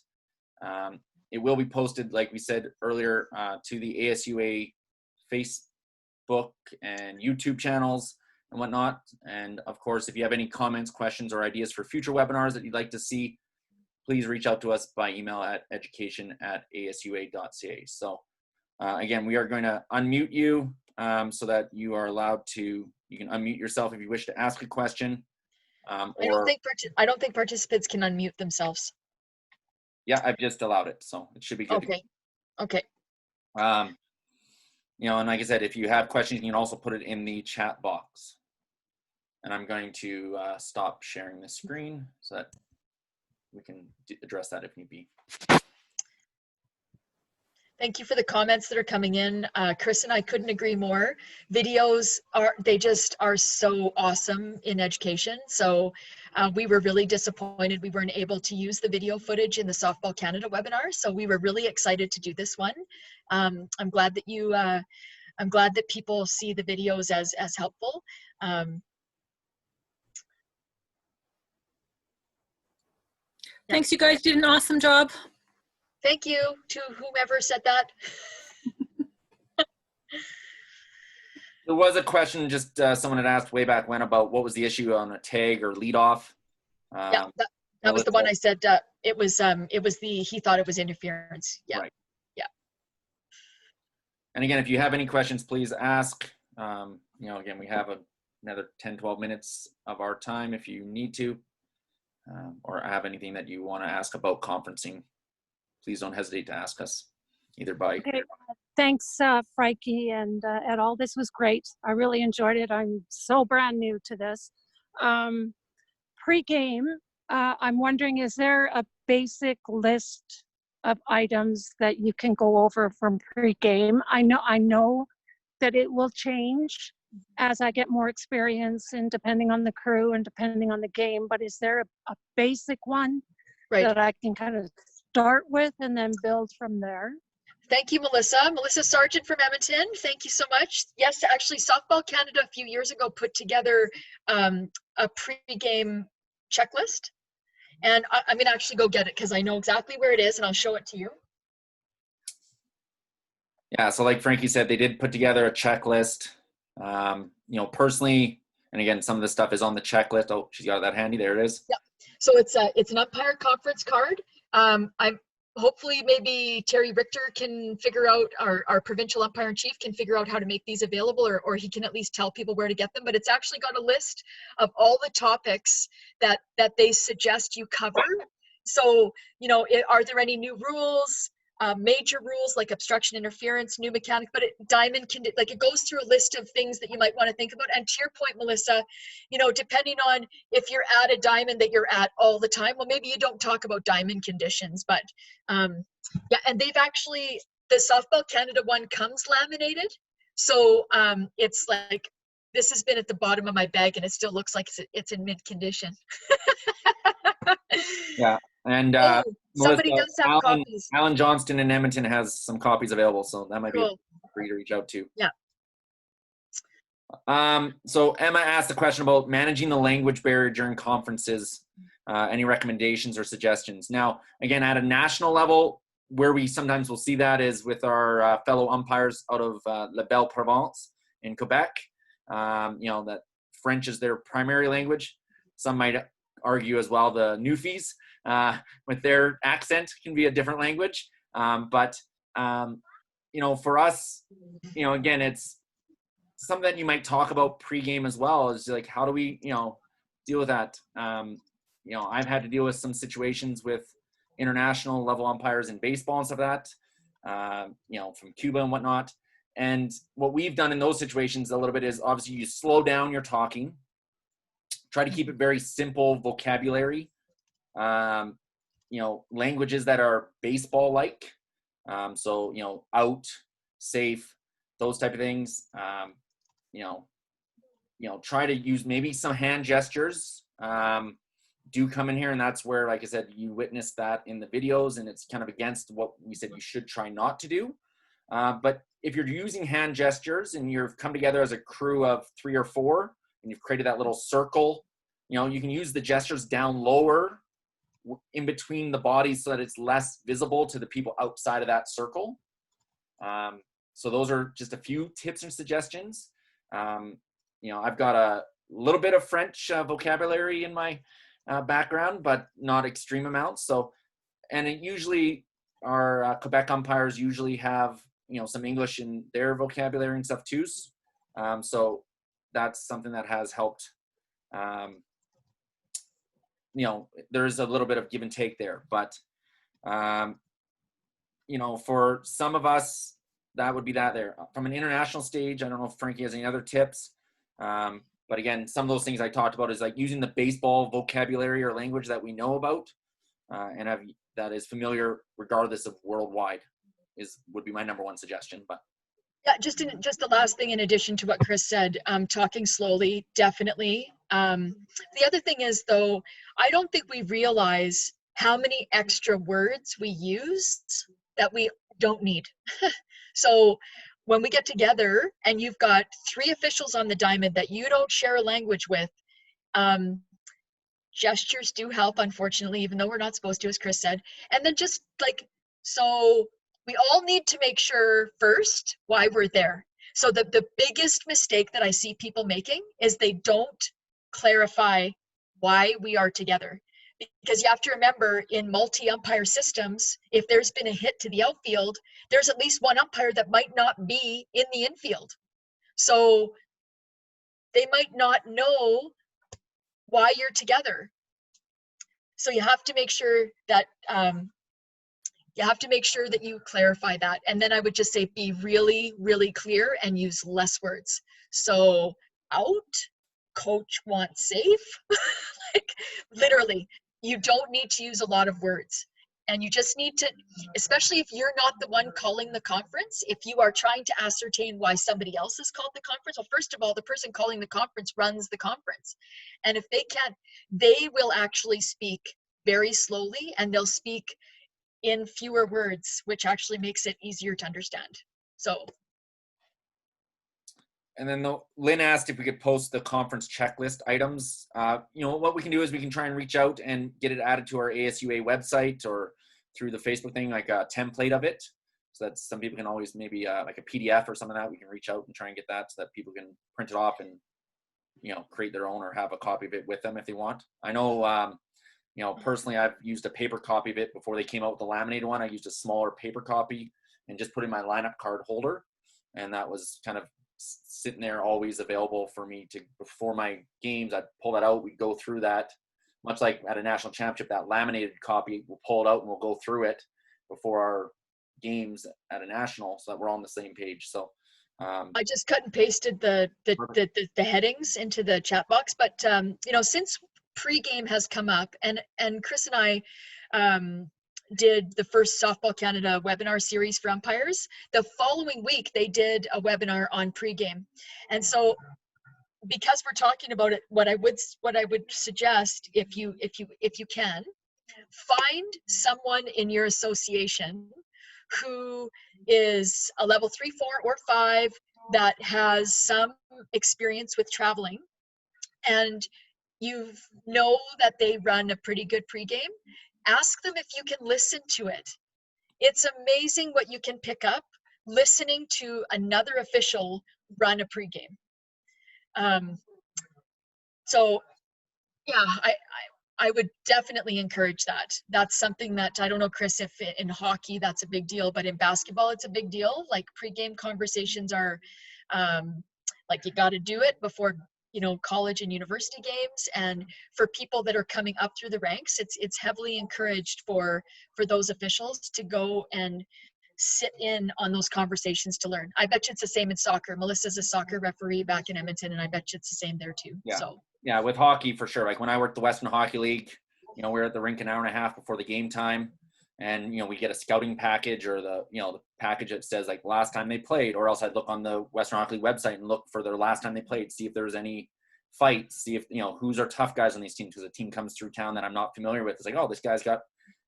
S2: It will be posted, like we said earlier, to the ASUA Facebook and YouTube channels and whatnot. And of course, if you have any comments, questions, or ideas for future webinars that you'd like to see, please reach out to us by email at education@asua.ca. So again, we are going to unmute you so that you are allowed to, you can unmute yourself if you wish to ask a question.
S1: I don't think participants can unmute themselves.
S2: Yeah, I've just allowed it, so it should be good.
S1: Okay.
S2: And like I said, if you have questions, you can also put it in the chat box. And I'm going to stop sharing the screen so that we can address that if need be.
S1: Thank you for the comments that are coming in. Chris and I couldn't agree more. Videos just are so awesome in education. So we were really disappointed we weren't able to use the video footage in the Softball Canada webinar. So we were really excited to do this one. I'm glad that people see the videos as helpful.
S3: Thanks, you guys did an awesome job.
S1: Thank you to whomever said that.
S2: There was a question, just someone had asked way back when about what was the issue on a tag or lead off.
S1: Yeah, that was the one
S2: Melissa-
S1: I said. It was he thought it was interference. Yeah.
S2: Right.
S1: Yeah.
S2: And again, if you have any questions, please ask. Again, we have another 10, 12 minutes of our time if you need to, or have anything that you want to ask about conferencing, please don't hesitate to ask us either by.
S4: Okay, thanks, Frankie and et al. This was great. I really enjoyed it. I'm so brand new to this. Pre-game, I'm wondering, is there a basic list of items that you can go over from pre-game? I know that it will change as I get more experience and depending on the crew and depending on the game, but is there a basic one
S1: Right.
S4: that I can kind of start with and then build from there?
S1: Thank you, Melissa. Melissa Sargent from Edmonton. Thank you so much. Yes, actually, Softball Canada a few years ago put together a pre-game checklist. And I'm going to actually go get it because I know exactly where it is, and I'll show it to you.
S2: Yeah, so like Frankie said, they did put together a checklist. Personally, and again, some of the stuff is on the checklist. Oh, she's got that handy. There it is.
S1: Yeah. So it's an umpire conference card. I'm hopefully maybe Terry Richter can figure out, our provincial umpire in chief can figure out how to make these available, or he can at least tell people where to get them. But it's actually got a list of all the topics that they suggest you cover. So, are there any new rules? Major rules like obstruction, interference, new mechanic, but diamond can, like, it goes through a list of things that you might want to think about. And to your point, Melissa, depending on if you're at a diamond that you're at all the time, well, maybe you don't talk about diamond conditions, but yeah, and they've actually, the Softball Canada one comes laminated. So it's like, this has been at the bottom of my bag and it still looks like it's in mint condition.
S2: Yeah. And
S1: somebody
S2: Melissa,
S1: does have copies.
S2: Alan Johnston in Edmonton has some copies available, so that might
S1: Cool.
S2: be for you to reach out to.
S1: Yeah.
S2: So Emma asked a question about managing the language barrier during conferences. Any recommendations or suggestions? Now, again, at a national level, where we sometimes will see that is with our fellow umpires out of La Belle Province in Quebec. That French is their primary language. Some might argue as well the Newfies with their accent can be a different language. But for us, again, it's something that you might talk about pregame as well, is like, how do we, deal with that? I've had to deal with some situations with international level umpires in baseball and stuff like that, from Cuba and whatnot. And what we've done in those situations a little bit is obviously you slow down your talking, try to keep it very simple vocabulary, languages that are baseball-like. So, out, safe, those type of things. Try to use maybe some hand gestures do come in here, and that's where, like I said, you witnessed that in the videos, and it's kind of against what we said you should try not to do. But if you're using hand gestures and you've come together as a crew of 3 or 4, and you've created that little circle, you can use the gestures down lower in between the bodies so that it's less visible to the people outside of that circle. So those are just a few tips and suggestions. I've got a little bit of French vocabulary in my background, but not extreme amounts. So, and it usually our Quebec umpires usually have, some English in their vocabulary and stuff too. So that's something that has helped. There's a little bit of give and take there, but, for some of us, that would be that there. From an international stage, I don't know if Frankie has any other tips. But again, some of those things I talked about is like using the baseball vocabulary or language that we know about, and that is familiar regardless of worldwide, would be my number one suggestion. But
S1: yeah, just the last thing in addition to what Chris said, talking slowly, definitely. The other thing is, though, I don't think we realize how many extra words we use that we don't need. So when we get together and you've got 3 officials on the diamond that you don't share a language with, gestures do help, unfortunately, even though we're not supposed to, as Chris said. And then just like, so we all need to make sure first why we're there. So the biggest mistake that I see people making is they don't clarify why we are together. Because you have to remember, in multi-umpire systems, if there's been a hit to the outfield, there's at least one umpire that might not be in the infield. So they might not know why you're together. So you have to make sure that you clarify that. And then I would just say, be really, really clear and use less words. So out, coach wants safe. Like, literally, you don't need to use a lot of words. And you just need to, especially if you're not the one calling the conference, if you are trying to ascertain why somebody else has called the conference, well, first of all, the person calling the conference runs the conference. And if they can't, they will actually speak very slowly, and they'll speak in fewer words, which actually makes it easier to understand. So.
S2: And then Lynn asked if we could post the conference checklist items. You know, what we can do is we can try and reach out and get it added to our ASUA website or through the Facebook thing, like a template of it. So that some people can always maybe like a PDF or something like that, we can reach out and try and get that so that people can print it off and, you know, create their own or have a copy of it with them if they want. I know, you know, personally, I've used a paper copy of it before they came out with the laminated one. I used a smaller paper copy and just put in my lineup card holder. And that was kind of sitting there always available for me to, before my games, I'd pull that out. We'd go through that, much like at a national championship, that laminated copy, we'll pull it out and we'll go through it before our games at a national so that we're all on the same page. So
S1: I just cut and pasted the headings into the chat box, but you know, since pregame has come up, and Chris and I did the first Softball Canada webinar series for umpires. The following week, they did a webinar on pregame, and so because we're talking about it, what I would suggest, if you can, find someone in your association who is a level 3, 4, or 5 that has some experience with traveling, and you know that they run a pretty good pregame. Ask them if you can listen to it. It's amazing what you can pick up listening to another official run a pregame. So yeah, I would definitely encourage that. That's something that, I don't know, Chris, if in hockey that's a big deal, but in basketball it's a big deal. Like, pregame conversations are like, you got to do it before, you know, college and university games. And for people that are coming up through the ranks, it's heavily encouraged for those officials to go and sit in on those conversations to learn. I bet you it's the same in soccer. Melissa's a soccer referee back in Edmonton, and I bet you it's the same there too.
S2: Yeah.
S1: So.
S2: Yeah, with hockey for sure. Like when I worked the Western Hockey League, you know, we're at the rink an hour and a half before the game time, and you know, we get a scouting package or the package that says like last time they played, or else I'd look on the Western Hockey League website and look for their last time they played, see if there was any fights, see if, you know, who's our tough guys on these teams, because a team comes through town that I'm not familiar with. It's like, oh, this guy's got,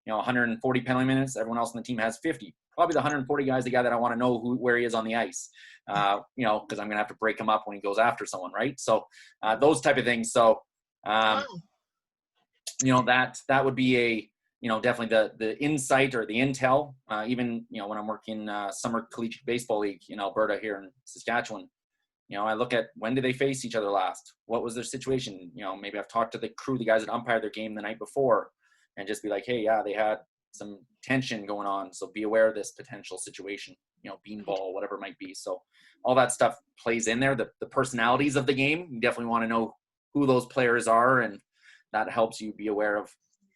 S2: you know, 140 penalty minutes. Everyone else on the team has 50. Probably the 140 guys, the guy that I want to know where he is on the ice, you know, because I'm going to have to break him up when he goes after someone, right? So those type of things. So, you know, that would be a, you know, definitely the insight or the intel. Even, you know, when I'm working Summer Collegiate Baseball League in Alberta here in Saskatchewan, you know, I look at when did they face each other last? What was their situation? You know, maybe I've talked to the crew, the guys that umpired their game the night before, and just be like, hey, yeah, they had some tension going on, so be aware of this potential situation, you know, beanball, whatever it might be. So all that stuff plays in there. The personalities of the game, you definitely want to know who those players are, and that helps you be aware of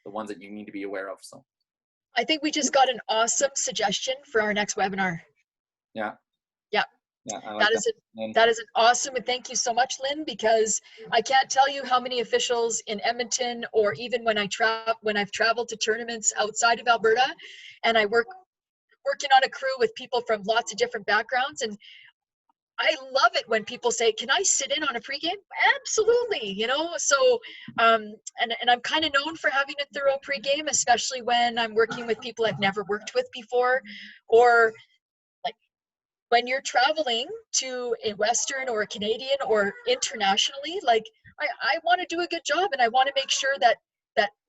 S2: the ones that you need to be aware of. So
S1: I think we just got an awesome suggestion for our next webinar.
S2: Yeah. Yeah, I like
S1: that is an awesome, and thank you so much, Lynn, because I can't tell you how many officials in Edmonton, or even when I've traveled to tournaments outside of Alberta, and I working on a crew with people from lots of different backgrounds, and I love it when people say, can I sit in on a pregame? Absolutely, you know. So and I'm kind of known for having a thorough pregame, especially when I'm working with people I've never worked with before, or when you're traveling to a Western or a Canadian or internationally, like, I want to do a good job, and I want to make sure that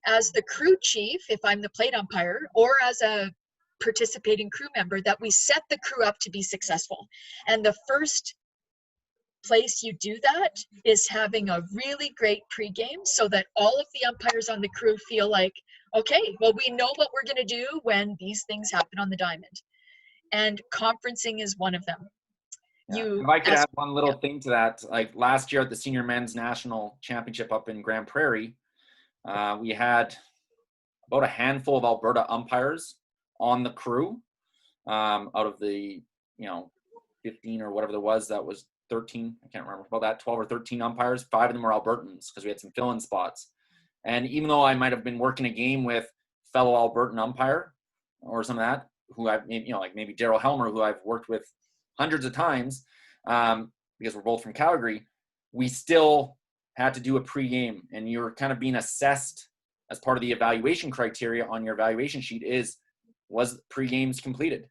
S1: as the crew chief, if I'm the plate umpire, or as a participating crew member, that we set the crew up to be successful. And the first place you do that is having a really great pregame so that all of the umpires on the crew feel like, okay, well, we know what we're going to do when these things happen on the diamond. And conferencing is one of them.
S2: Yeah.
S1: You,
S2: If I could
S1: as,
S2: add one little thing to that, like last year at the Senior Men's National Championship up in Grand Prairie, we had about a handful of Alberta umpires on the crew. Out of the 15 or whatever there was, that was 13, I can't remember about that, 12 or 13 umpires. 5 of them were Albertans because we had some fill-in spots. And even though I might have been working a game with fellow Albertan umpire or some of that, who I've, like maybe Daryl Helmer, who I've worked with hundreds of times, because we're both from Calgary, we still had to do a pregame, and you're kind of being assessed as part of the evaluation criteria on your evaluation sheet was pre-games completed?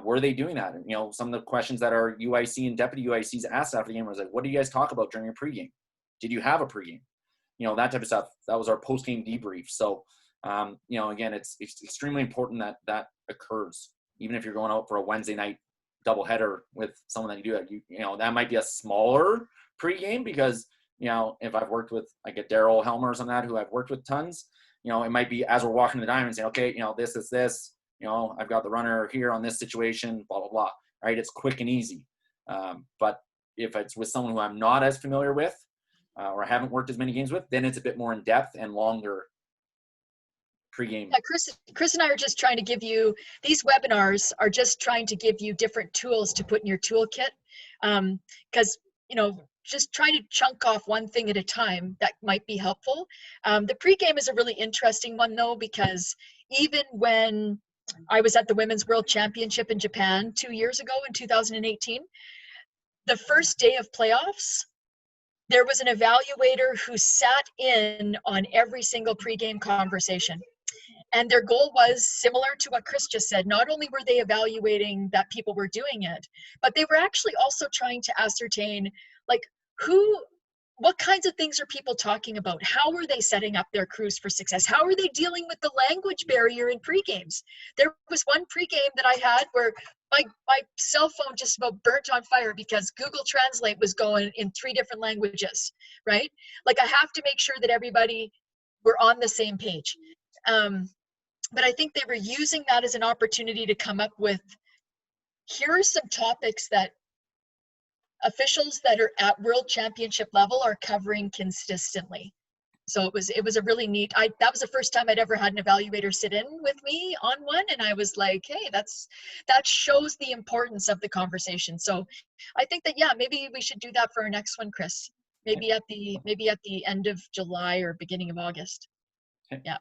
S2: Were they doing that? And, some of the questions that our UIC and deputy UICs asked after the game was like, what do you guys talk about during your pregame? Did you have a pregame? That type of stuff. That was our post-game debrief. So, again, it's extremely important that occurs, even if you're going out for a Wednesday night doubleheader with someone that you do. That might be a smaller pregame because, if I've worked with, I get Daryl Helmer or something like that, who I've worked with tons, it might be as we're walking the diamond saying, okay, this is this, I've got the runner here on this situation, blah, blah, blah, right? It's quick and easy. But if it's with someone who I'm not as familiar with or I haven't worked as many games with, then it's a bit more in depth and longer pregame.
S1: Yeah, Chris and I are just trying to give you, these webinars are just trying to give you different tools to put in your toolkit. Because, just try to chunk off one thing at a time. That might be helpful. The pregame is a really interesting one though, because even when I was at the Women's World Championship in Japan 2 years ago in 2018, the first day of playoffs, there was an evaluator who sat in on every single pregame conversation. And their goal was similar to what Chris just said. Not only were they evaluating that people were doing it, but they were actually also trying to ascertain, like, what kinds of things are people talking about? How are they setting up their crews for success? How are they dealing with the language barrier in pre-games? There was one pre-game that I had where my cell phone just about burnt on fire because Google Translate was going in 3 different languages, right? Like, I have to make sure that everybody were on the same page. But I think they were using that as an opportunity to come up with, here are some topics that officials that are at world championship level are covering consistently. So it was a really neat, that was the first time I'd ever had an evaluator sit in with me on one. And I was like, hey, that shows the importance of the conversation. So I think that, yeah, maybe we should do that for our next one, Chris. Maybe at the end of July or beginning of August. Yeah.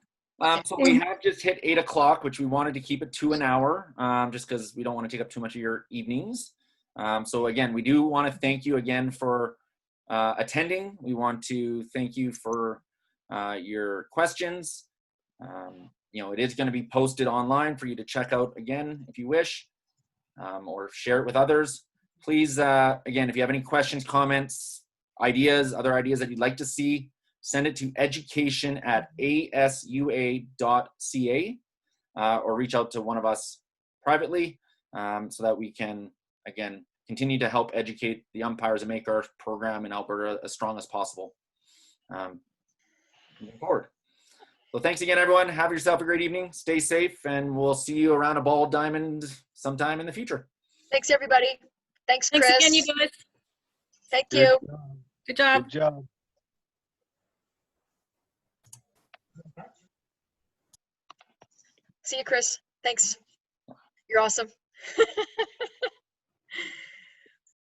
S2: So we have just hit 8 o'clock, which we wanted to keep it to an hour, just because we don't want to take up too much of your evenings. So again, we do want to thank you again for attending. We want to thank you for your questions. It is going to be posted online for you to check out again if you wish, or share it with others. Please, again, if you have any questions, comments, ideas, other ideas that you'd like to see, send it to education@asua.ca or reach out to one of us privately so that we can, again, continue to help educate the umpires and make our program in Alberta as strong as possible. Moving forward. So thanks again, everyone. Have yourself a great evening. Stay safe, and we'll see you around a ball diamond sometime in the future.
S1: Thanks, everybody. Thanks, Chris.
S3: Thanks again, you guys.
S1: Thank you.
S3: Good job.
S5: Good job.
S1: See you, Chris. Thanks. You're awesome.